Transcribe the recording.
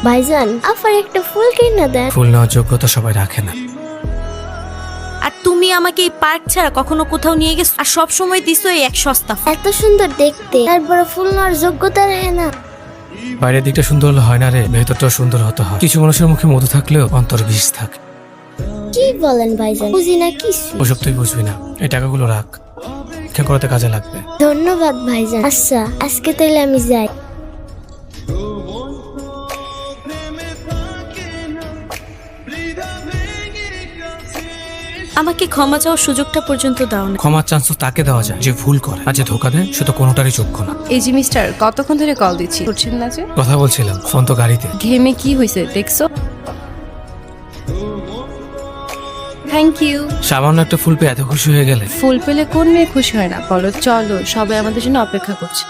ভাইজান আফার একটা ফুল কিনে দেন। ফুল নেওয়ার যোগ্যতা সবাই রাখে না। আর তুমি আমাকে এই পার্ক ছাড়া কখনো কোথাও নিয়ে গেছো, আর সব সময় দিছো এই এক সস্তা ফুল। এত সুন্দর দেখতে, তারপরে ফুল নেওয়ার যোগ্যতা রাখে না। বাইরের দিকটা সুন্দর হলে হয় না রে, ভেতরটাও সুন্দর হতে হয়। কিছু মানুষের মুখে মধু থাকলেও অন্তর বিষ থাকে। কি বলেন ভাইজান, বুঝি না কিছু। ওসব তুই বুঝবি না, এই টাকাগুলো রাখ, পরীক্ষা করাতে কাজে লাগবে। ধন্যবাদ ভাইজান। আচ্ছা আজকে তাইলে আমি যাই। আমাকে ক্ষমা চাওয়ার সুযোগটা পর্যন্ত দাও না। ক্ষমার চান্স তাকে দেওয়া যায় যে ভুল করে, আর যে ধোকা দেয় সে তো কোনোটারই যোগ্য না। এই যে মিস্টার, কতক্ষণ ধরে কল দিচ্ছি, করছেন না যে? কথা বলছিলাম, ফোন তো গাড়িতে। ঘেমে কি হয়েছে দেখছো? Thank you. সামান্য একটা ফুল পেয়ে এত খুশি হয়ে গেলে? ফুল পেলে কোন মেয়ে খুশি হয় না বলো? চলো, সবাই আমাদের জন্য অপেক্ষা করছে।